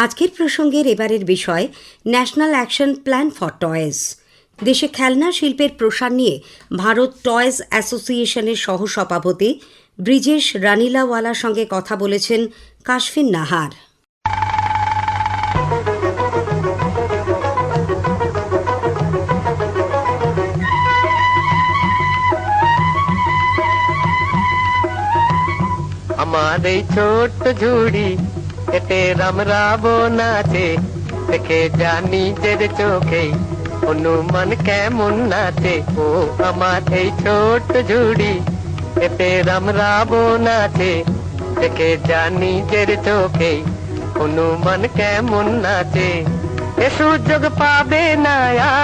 আজকের প্রসঙ্গের এবারের বিষয় national action plan for toys. দেশে খেলনা শিল্পের প্রসার নিয়ে ভারত টয়েজ অ্যাসোসিয়েশনের সহসভাপতি ব্রিজেশ রানিলাওয়ালার সঙ্গে কথা বলেছেন কাশফিন নাহার। আমার এই ছোট্ট ঝুড়ি এতে রামরা বোনাছে, দেখে জানি যে চোখে অনুমান কেমন নাচে। ও আমার এই ছোট্ট ঝুড়ি এতে রামরা বোনাছে, দেখে জানি যে চোখে অনুমান কেমন নাচে। এ সুযোগ পাবে না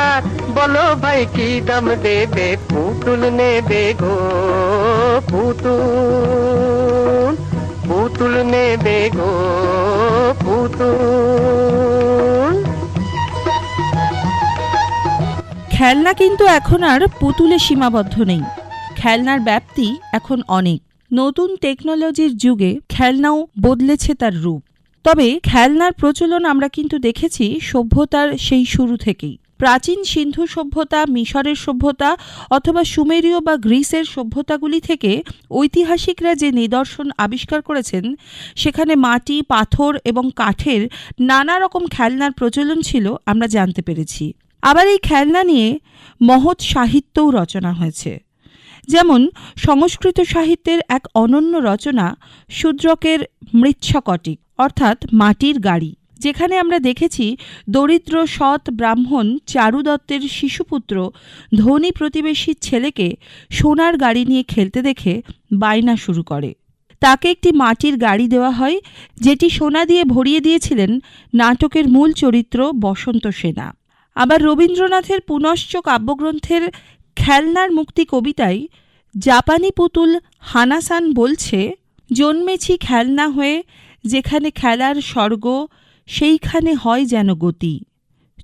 আর, বলো ভাই কি দাম দেবে? পুতুল নেবে গো পুতুল, পুতুল নেবে গো পুতুল। খেলনা কিন্তু এখন আর পুতুলে সীমাবদ্ধ নেই। খেলনার ব্যাপ্তি এখন অনেক। নতুন টেকনোলজির যুগে খেলনাও বদলেছে তার রূপ। তবে খেলনার প্রচলন আমরা কিন্তু দেখেছি সভ্যতার সেই শুরু থেকেই। প্রাচীন সিন্ধু সভ্যতা, মিশরের সভ্যতা অথবা সুমেরীয় বা গ্রিসের সভ্যতাগুলি থেকে ঐতিহাসিকরা যে নিদর্শন আবিষ্কার করেছেন, সেখানে মাটি, পাথর এবং কাঠের নানা রকম খেলনার প্রচলন ছিল আমরা জানতে পেরেছি। আবার এই খেলনা নিয়ে মহৎ সাহিত্যও রচনা হয়েছে। যেমন সংস্কৃত সাহিত্যের এক অনন্য রচনা শূদ্রকের মৃচ্ছকটিক অর্থাৎ মাটির গাড়ি, যেখানে আমরা দেখেছি দরিদ্র সৎ ব্রাহ্মণ চারু দত্তের শিশুপুত্র ধনী প্রতিবেশীর ছেলেকে সোনার গাড়ি নিয়ে খেলতে দেখে বায়না শুরু করে। তাকে একটি মাটির গাড়ি দেওয়া হয়, যেটি সোনা দিয়ে ভরিয়ে দিয়েছিলেন নাটকের মূল চরিত্র বসন্ত সেনা। আবার রবীন্দ্রনাথের পুনশ্চ কাব্যগ্রন্থের খেলনার মুক্তি কবিতায় জাপানি পুতুল হানাসান বলছে, জন্মেছি খেলনা হয়ে, যেখানে খেলার স্বর্গ সেইখানে হয় যেন গতি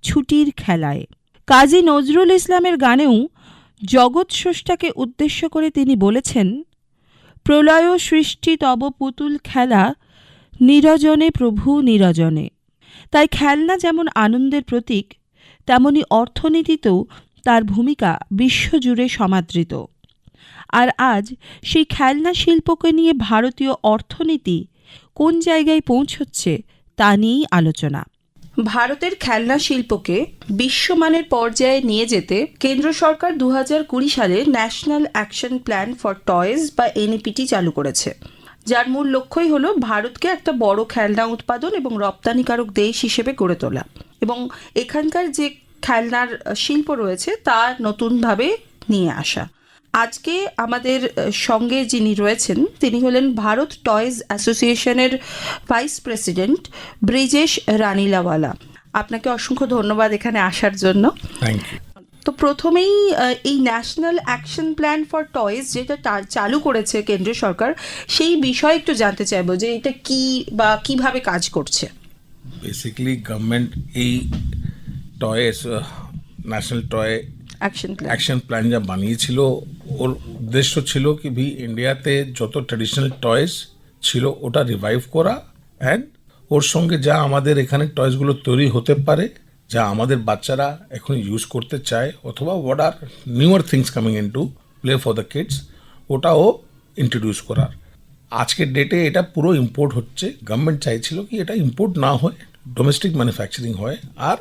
ছুটির খেলায়। কাজী নজরুল ইসলামের গানেও জগৎস্রষ্টাকে উদ্দেশ্য করে তিনি বলেছেন, প্রলয় সৃষ্টি তব পুতুল খেলা, নিরজনে প্রভু নিরজনে। তাই খেলনা যেমন আনন্দের প্রতীক, তেমনি অর্থনীতিতেও তার ভূমিকা বিশ্বজুড়ে সমাদৃত। আর আজ সেই খেলনা শিল্পকে নিয়ে ভারতীয় অর্থনীতি কোন জায়গায় পৌঁছচ্ছে তা নিয়েই আলোচনা। ভারতের খেলনা শিল্পকে বিশ্বমানের পর্যায়ে নিয়ে যেতে কেন্দ্র সরকার 2020 সালে national action plan for toys বা এনইপিটি চালু করেছে, যার মূল লক্ষ্যই হলো ভারতকে একটা বড় খেলনা উৎপাদন এবং রপ্তানিকারক দেশ হিসেবে গড়ে তোলা এবং এখানকার যে খেলনার শিল্প রয়েছে তা নতুনভাবে নিয়ে আসা। আজকে আমাদের সঙ্গে যিনি রয়েছেন তিনি হলেন ভারত টয়েজ অ্যাসোসিয়েশনের ভাইস প্রেসিডেন্ট ব্রিজেশ রানিলাওয়ালা। আপনাকে অসংখ্য ধন্যবাদ এখানে আসার জন্য। Thank you. তো প্রথমেই এই national action plan for toys যেটা চালু করেছে কেন্দ্র সরকার, সেই বিষয়ে একটু জানতে চাইবো যে এটা কি বা কিভাবে কাজ করছে। বেসিক্যালি গভর্নমেন্ট এই toys national toy action plan যা বানিয়েছিল, ওর উদ্দেশ্য ছিল কি ইন্ডিয়াতে যত ট্র্যাডিশনাল টয়েস ছিল ওটা রিভাইভ করা, অ্যান্ড ওর সঙ্গে যা আমাদের এখানে টয়েসগুলো তৈরি হতে পারে, যা আমাদের বাচ্চারা এখন ইউজ করতে চায়, অথবা what are newer things coming into play for the kids, ওটাও ইন্ট্রোডিউস করার। আজকের ডেটে এটা পুরো ইম্পোর্ট হচ্ছে। গভর্নমেন্ট চাইছিল কি এটা ইম্পোর্ট না হয়, ডোমেস্টিক ম্যানুফ্যাকচারিং হয়, আর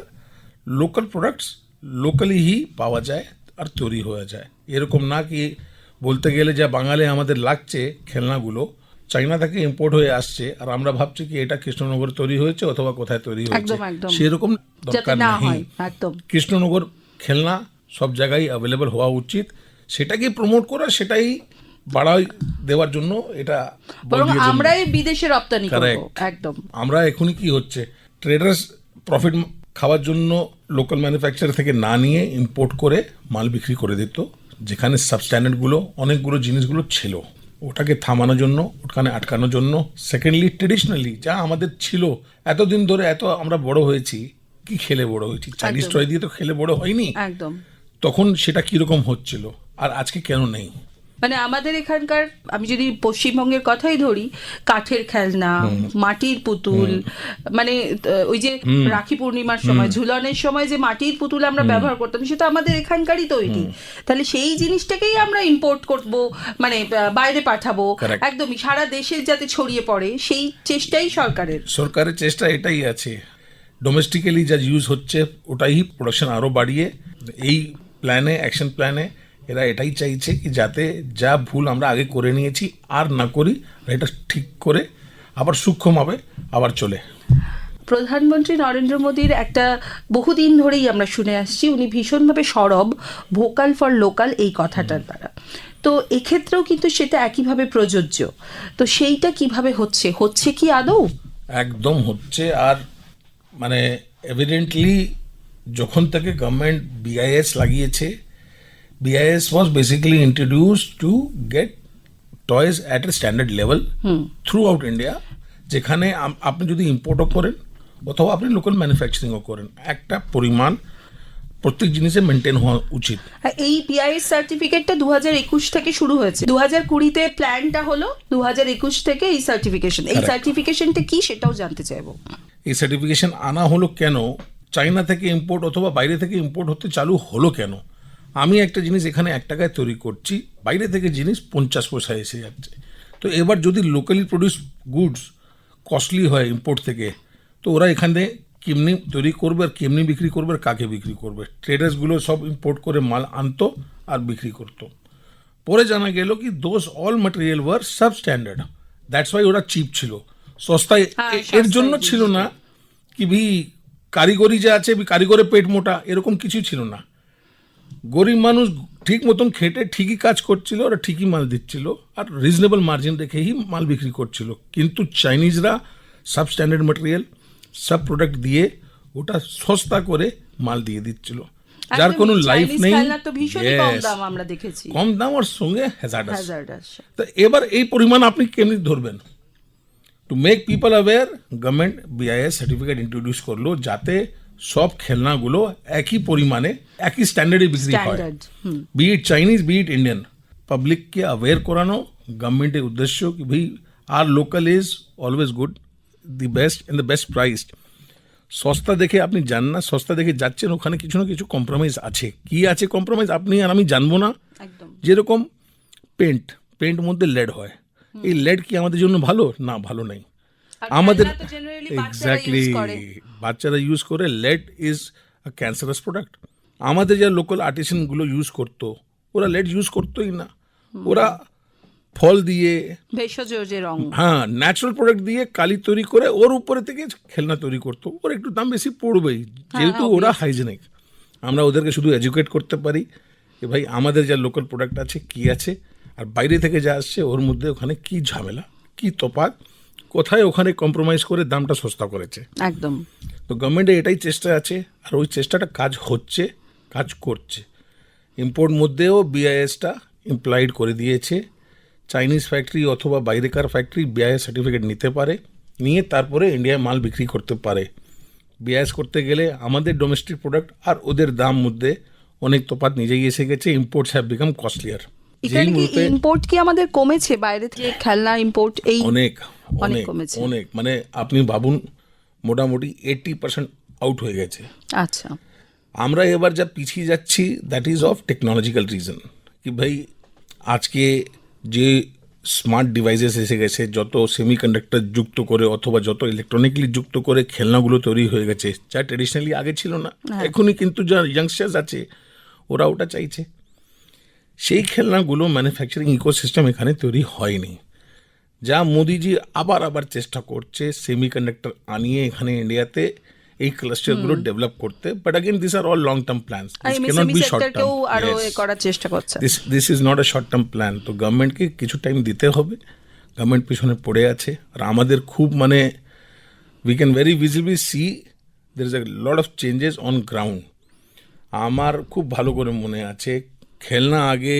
লোকাল প্রোডাক্টস লোকালি হি পাওয়া যায় আর তৈরি হয়ে যায়। এরকম না কি বলতে গেলে যা বাঙালি আমাদের লাগছে খেলনাগুলো চাইনা থেকে ইম্পোর্ট হয়ে আসছে, আর আমরা ভাবছি কি এটা কৃষ্ণনগর তৈরি হয়েছে অথবা কোথায় তৈরি হয়েছে, সেরকম দরকার নেই। কৃষ্ণনগর খেলনা সব জায়গায় অ্যাভেলেবল হওয়া উচিত, সেটাকে প্রমোট করা, সেটাই বাড়াই দেওয়ার জন্য এটা আমরাই বিদেশে রপ্তানি করব। একদম আমরা এখনই কি হচ্ছে, ট্রেডার্স প্রফিট খাওয়ার জন্য লোকাল ম্যানুফ্যাকচার থেকে না নিয়ে ইম্পোর্ট করে মাল বিক্রি করে দিত, যেখানে সাবস্ট্যান্ডার্ডগুলো অনেকগুলো জিনিসগুলো ছিল, ওটাকে থামানোর জন্য, ওখানে আটকানোর জন্য। সেকেন্ডলি ট্রেডিশনালি যা আমাদের ছিল এতদিন ধরে, এত আমরা বড় হয়েছি, কি খেলে বড় হয়েছি, চাইনিজ টয় দিয়ে তো খেলে বড় হয়নি। একদম। তখন সেটা কিরকম হচ্ছিল আর আজকে কেন নেই, মানে আমাদের এখানকার, আমি যদি পশ্চিমবঙ্গের কথাই ধরি, কাঠের খেলনা, মাটির পুতুল, মানে ওই যে রাখি পূর্ণিমার সময় ঝুলনের সময় যে মাটির পুতুল আমরা ব্যবহার করতাম, সেটা আমাদের এখানকারই তৈরি। তাহলে সেই জিনিসটাকেই আমরা ইম্পোর্ট করব, মানে বাইরে পাঠাবো, একদমই সারা দেশে যাতে ছড়িয়ে পড়ে, সেই চেষ্টাই সরকারের চেষ্টা এটাই আছে। ডোমেস্টিক্যালি যা ইউজ হচ্ছে ওটাই প্রোডাকশন আরও বাড়িয়ে, এই প্ল্যানে, অ্যাকশন প্ল্যানে এরা এটাই চাইছে কি যাতে যা ভুল আমরা আগে করে নিয়েছি আর না করি, এটা ঠিক করে আবার সূক্ষ্মভাবে আবার চলে। প্রধানমন্ত্রী নরেন্দ্র মোদীর একটা বহুদিন ধরেই আমরা শুনে আসছি, উনি ভীষণভাবে সরব ভোকাল ফর লোকাল এই কথাটার দ্বারা। তো এক্ষেত্রেও কিন্তু সেটা একইভাবে প্রযোজ্য। তো সেইটা কিভাবে হচ্ছে কি আদৌ? একদম হচ্ছে। আর মানে এভিডেন্টলি যখন থেকে গভর্নমেন্ট BIS লাগিয়েছে, BIS was basically introduced to get toys at a standard level throughout India, যেখানে আপনি যদি ইম্পোর্টও করেন অথবা আপনি লোকাল ম্যানুফ্যাকচারিংও করেন, একটা পরিমাণ প্রত্যেক জিনিসে মেনটেন হওয়া উচিত। এই BIS সার্টিফিকেটটা 2021 থেকে শুরু হয়েছে, 2020-তে প্ল্যানটা হলো, 2021 থেকে এই সার্টিফিকেশন। এই সার্টিফিকেশনটা কি সেটাও জানতে চাইবো। এই সার্টিফিকেশন আনা হলো কেন, চায়না থেকে ইম্পোর্ট অথবা বাইরে থেকে ইম্পোর্ট হতে চালু হলো কেন? আমি একটা জিনিস এখানে 1 টাকায় তৈরি করছি, বাইরে থেকে জিনিস 50 পয়সায় এসে যাচ্ছে। তো এবার যদি লোকালি প্রডিউস গুডস কস্টলি হয় ইম্পোর্ট থেকে, তো ওরা এখানে কেমনি তৈরি করবে আর কেমনি বিক্রি করবে আর কাকে বিক্রি করবে? ট্রেডার্সগুলো সব ইম্পোর্ট করে মাল আনতো আর বিক্রি করতো। পরে জানা গেল কি those all material were substandard, that's why ওরা চিপ ছিল, সস্তায়। এর জন্য ছিল না কি কারিগরি যা আছে, কারিগরের পেট মোটা, এরকম কিছু ছিল না। গরিব মানুষ ঠিক মতন খেটে ঠিকই কাজ করছিল, ওরা ঠিকই মাল দিচ্ছিল আর রিজনেবল মার্জিন রেখেই মাল বিক্রি করছিল। কিন্তু চাইনিজরা সাব স্ট্যান্ডার্ড ম্যাটেরিয়াল, সব প্রোডাক্ট দিয়ে ওটা সস্তা করে মাল দিয়ে দিচ্ছিল, যার কোনো লাইফ নেই। কম দাম আর সঙ্গে হ্যাজার্ডাস। তো এবার এই পরিমাণ আপনি কেমনি ধরবেন? To make people aware, government BIS certificate introduce করলো যাতে সব খেলনাগুলো একই পরিমাণে একই স্ট্যান্ডার্ডে বিক্রি হয়, be it Chinese be it Indian. পাবলিককে অ্যাওয়্যার করানো গভর্নমেন্টের উদ্দেশ্য কি ভাই আর local is always good, the best and the best priced. সস্তা দেখে আপনি যান না, সস্তা দেখে যাচ্ছেন, ওখানে কিছু না কিছু কম্প্রোমাইজ আছে। কি আছে কম্প্রোমাইজ আপনি আর আমি জানবো না। যেরকম পেন্ট মধ্যে লেড হয়, এই লেড কি আমাদের জন্য ভালো? না, ভালো নাই। আমাদের এক্স্যাক্টলি বাচ্চারা ইউজ করে, lead is a cancerous product. আমাদের যা লোকাল আর্টিসানগুলো ইউজ করতো, ওরা লেড ইউজ করতোই না। ওরা ফল দিয়ে, ভেষজ যে রং, হ্যাঁ, ন্যাচারাল প্রোডাক্ট দিয়ে কালি তৈরি করে ওর উপরে থেকে খেলনা তৈরি করতো। ওর একটু দাম বেশি পড়বেই, যেহেতু ওরা হাইজেনিক। আমরা ওদেরকে শুধু এডুকেট করতে পারি যে ভাই আমাদের যা লোকাল প্রোডাক্ট আছে কি আছে, আর বাইরে থেকে যা আসছে ওর মধ্যে ওখানে কি ঝামেলা, কি তফাৎ, কোথায় ওখানে কম্প্রোমাইজ করে দামটা সস্তা করেছে। একদম। তো গভর্নমেন্টের এটাই চেষ্টা আছে, আর ওই চেষ্টাটা কাজ করছে। ইম্পোর্ট মধ্যেও BISটা ইমপ্লয়েড করে দিয়েছে। চাইনিজ ফ্যাক্টরি অথবা বাইরেকার ফ্যাক্টরি BIS সার্টিফিকেট নিতে পারে, নিয়ে তারপরে ইন্ডিয়ায় মাল বিক্রি করতে পারে। BIS করতে গেলে আমাদের ডোমেস্টিক প্রোডাক্ট আর ওদের দাম মধ্যে অনেক তফাৎ নিজেই এসে গেছে। Imports have become costlier. Import কি আমাদের কমেছে বাইরে থেকে খেলনা ইম্পোর্ট? এই অনেক মানে আপনি ভাবুন, মোটামুটি 80% আউট হয়ে গেছে। আচ্ছা, আমরা এবার যা পিছিয়ে যাচ্ছি that is of technological reason. কি ভাই আজকে যে স্মার্ট ডিভাইসেস এসে গেছে, যত সেমিকন্ডাক্টর যুক্ত করে অথবা যত ইলেকট্রনিক্যালি যুক্ত করে খেলনাগুলো তৈরি হয়ে গেছে, যা ট্রেডিশনালি আগে ছিল না। এখনই কিন্তু যা ইয়াংস্টার্স আছে ওরা ওটা চাইছে। সেই খেলনাগুলো ম্যানুফ্যাকচারিং ইকোসিস্টেম এখানে তৈরি হয়নি, যা মোদিজি আবার চেষ্টা করছে সেমিকন্ডাক্টর আনিয়ে এখানে ইন্ডিয়াতে এই ক্লাস্টারগুলো ডেভেলপ করতে। But again this are all long term plans, this cannot be short term. আরো করার চেষ্টা করছে। This is not a short term plan. তো গভর্নমেন্টকে কিছু টাইম দিতে হবে। গভর্নমেন্ট পিছনে পড়ে আছে, আর আমাদের খুব মানে we can very visibly see there is a lot of changes on ground. আমার খুব ভালো করে মনে আছে, খেলনা আগে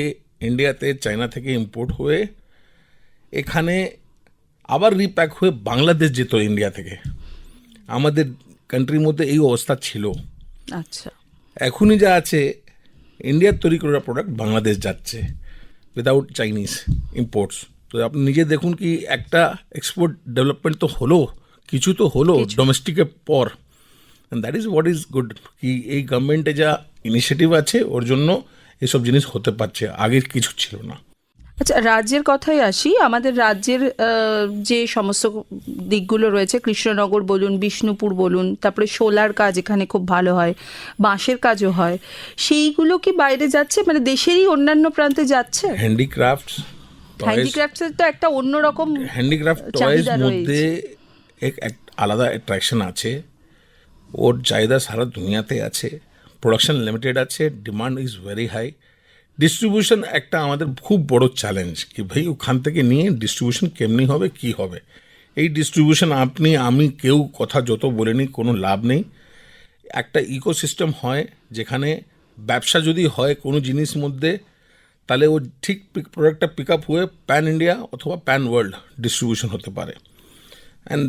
ইন্ডিয়াতে চায়না থেকে ইম্পোর্ট হয়ে এখানে আবার রিপ্যাক হয়ে বাংলাদেশ যেত ইন্ডিয়া থেকে। আমাদের কান্ট্রির মধ্যে এই অবস্থা ছিল। আচ্ছা, এখনই যা আছে ইন্ডিয়ার তৈরি করা প্রোডাক্ট বাংলাদেশ যাচ্ছে। Without Chinese imports. তো আপনি নিজে দেখুন কি একটা এক্সপোর্ট ডেভেলপমেন্ট তো হলো, কিছু তো হলো ডোমেস্টিকের পর। And that is what is good, কি এই গভর্নমেন্টে যা ইনিশিয়েটিভ আছে ওর জন্য এসব জিনিস হতে পারছে, আগে কিছু ছিল না। আচ্ছা, রাজ্যের কথাই আসি। আমাদের রাজ্যের যে সমস্ত দিকগুলো রয়েছে, কৃষ্ণনগর বলুন, বিষ্ণুপুর বলুন, তারপরে শোলার কাজ এখানে খুব ভালো হয়, বাঁশের কাজও হয়, সেইগুলো কি বাইরে যাচ্ছে, মানে দেশেরই অন্যান্য প্রান্তে যাচ্ছে? হ্যান্ডিক্রাফটস, হ্যান্ডিক্রাফটসের তো একটা অন্যরকম হ্যান্ডিক্রাফট টয়েস চাহিদা মধ্যে এক আলাদা অ্যাট্রাকশন আছে, ওর চাহিদা সারা দুনিয়াতে আছে, প্রোডাকশন লিমিটেড আছে, demand is very high. Distribution একটা আমাদের খুব বড় চ্যালেঞ্জ, কি ভাই ওখান থেকে নিয়ে ডিস্ট্রিবিউশন কেমনি হবে, কি হবে। এই ডিস্ট্রিবিউশন আপনি আমি কেউ কথা যত বলেনি কোনো লাভ নেই। একটা ইকোসিস্টেম হয় যেখানে ব্যবসা যদি হয় কোনো জিনিস মধ্যে, তাহলে ও ঠিক প্রোডাক্টটা পিক আপ হয়ে প্যান ইন্ডিয়া অথবা প্যান ওয়ার্ল্ড ডিস্ট্রিবিউশন হতে পারে। অ্যান্ড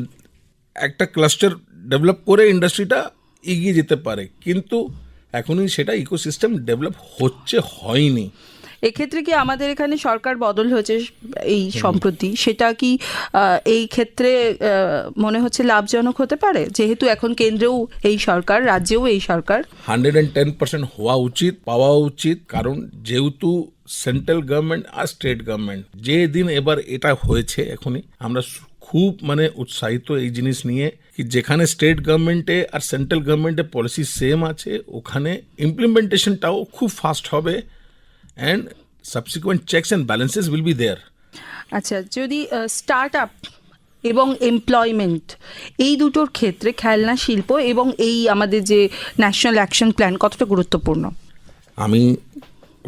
একটা ক্লাস্টার ডেভেলপ করে ইন্ডাস্ট্রিটা এগিয়ে যেতে পারে, কিন্তু এখনই সেটা ইকোসিস্টেম ডেভেলপ হয়নি। এক্ষেত্রে কি আমাদের এখানে সরকার বদল হয়েছে এই সম্প্রতি, সেটা কি এই ক্ষেত্রে মনে হচ্ছে লাভজনক হতে পারে, যেহেতু এখন কেন্দ্রেও এই সরকার, রাজ্যেও এই সরকার? 110% হওয়া উচিত, পাওয়া উচিত, কারণ যেহেতু সেন্ট্রাল গভর্নমেন্ট আর স্টেট গভর্নমেন্ট যে দিন এবার এটা হয়েছে, এখনই আমরা খুব উৎসাহিত এই জিনিস নিয়ে, কি যেখানে স্টেট গভর্নমেন্টে আর সেন্ট্রাল গভর্নমেন্টে পলিসি সেম আছে, ওখানে ইমপ্লিমেন্টেশনটাও খুব ফাস্ট হবে, and subsequent checks and balances will be there. আচ্ছা, যদি স্টার্ট আপ এবং এমপ্লয়মেন্ট এই দুটোর ক্ষেত্রে খেলনা শিল্প এবং এই আমাদের যে ন্যাশনাল অ্যাকশন প্ল্যান কতটা গুরুত্বপূর্ণ? আমি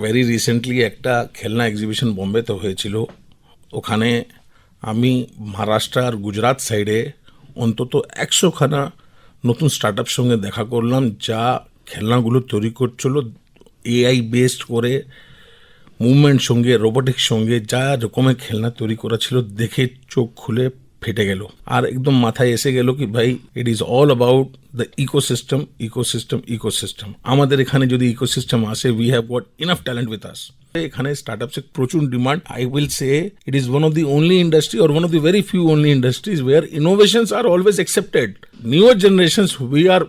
ভেরি রিসেন্টলি একটা খেলনা এক্সিবিশন বোম্বেতে হয়েছিল, ওখানে আমি মহারাষ্ট্র আর গুজরাট সাইডে অন্তত 100খানা নতুন স্টার্ট আপ সঙ্গে দেখা করলাম, যা খেলনাগুলো তৈরি করছিল এআই বেসড করে, মুভমেন্ট সঙ্গে, রোবোটিক্স সঙ্গে, যা রকমের খেলনা তৈরি করা ছিল, দেখে চোখ খুলে ফেটে গেল। আর একদম মাথায় এসে গেল কি ভাই, it is all about the ecosystem, ecosystem, ecosystem. আমাদের এখানে যদি ইকোসিস্টেম আসে, we have got enough talent with us. এখানে স্টার্টআপসে প্রচুর demand. I will say it is one of the only industry or one of the very few only industries where innovations are always accepted. Newer generations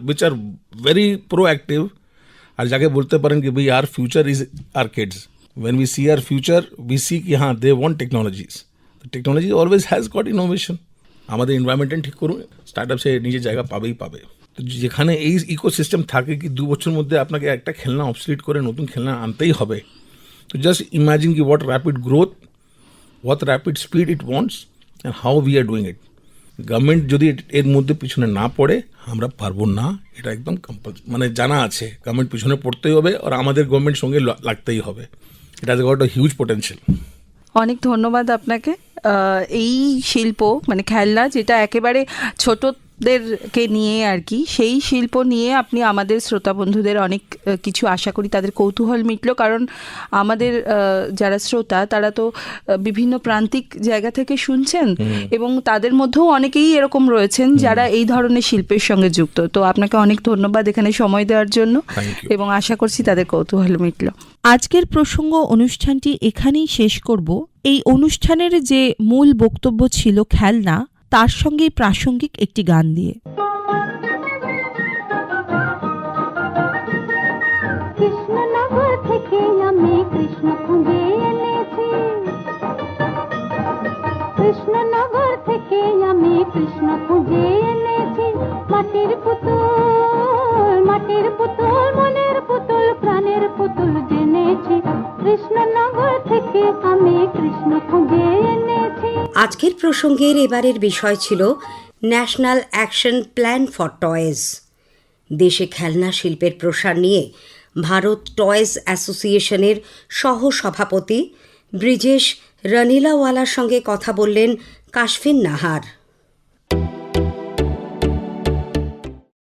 which are very proactive, আর যাকে বলতে পারেন কি ভাই our future is our kids. When we see our future, we see কি হ্যাঁ they want technologies. The technology always has got innovation. আমাদের environment ঠিক করুন, স্টার্টআপসে নিজের জায়গা পাবেই পাবে। তো যেখানে এই ইকোসিস্টেম থাকে কি 2 বছর মধ্যে আপনাকে একটা খেলনা অবসলিট করে নতুন খেলনা আনতেই হবে। তো জাস্ট ইমাজিন কি what rapid growth, what rapid speed it wants and how we are doing it. Government যদি এর মধ্যে পিছনে না পড়ে আমরা পারবো না, এটা একদম কম্পালসারি, জানা আছে গভর্নমেন্ট পিছনে পড়তেই হবে, আর আমাদের গভর্নমেন্ট সঙ্গে লাগতেই হবে। It has got a huge potential. অনেক ধন্যবাদ আপনাকে। এই শিল্প খেলনা, যেটা একেবারে ছোটদেরকে নিয়ে আর কি, সেই শিল্প নিয়ে আপনি আমাদের শ্রোতা বন্ধুদের অনেক কিছু, আশা করি তাদের কৌতূহল মিটলো, কারণ আমাদের যারা শ্রোতা তারা তো বিভিন্ন প্রান্তিক জায়গা থেকে শুনছেন, এবং তাদের মধ্যেও অনেকেই এরকম রয়েছেন যারা এই ধরনের শিল্পের সঙ্গে যুক্ত। তো আপনাকে অনেক ধন্যবাদ এখানে সময় দেওয়ার জন্য, এবং আশা করছি তাদের কৌতূহল মিটলো। আজকের প্রসঙ্গ অনুষ্ঠানটি এখানেই শেষ করব। এই অনুষ্ঠানের যে মূল বক্তব্য ছিল খেলনা, তার সঙ্গেই প্রাসঙ্গিক একটি গান দিয়ে। কৃষ্ণনগর থেকে আমি কৃষ্ণ খুঁজে এনেছি, কৃষ্ণনগর থেকে আমি কৃষ্ণ খুঁজে এনেছি। মাটির পুতুল, মাটির পুতুল, মনের পুতুল, প্রাণের পুতুল জেনেছি। কৃষ্ণনগর থেকে আমি কৃষ্ণ খুঁজে এনেছি। আজকের প্রসঙ্গের এবারের বিষয় ছিল national action plan for toys. দেশে খেলনা শিল্পের প্রসার নিয়ে ভারত টয়েজ অ্যাসোসিয়েশনের সহ-সভাপতি ব্রিজেশ রনিলাওয়ালার সঙ্গে কথা বললেন কাশফিন নাহার।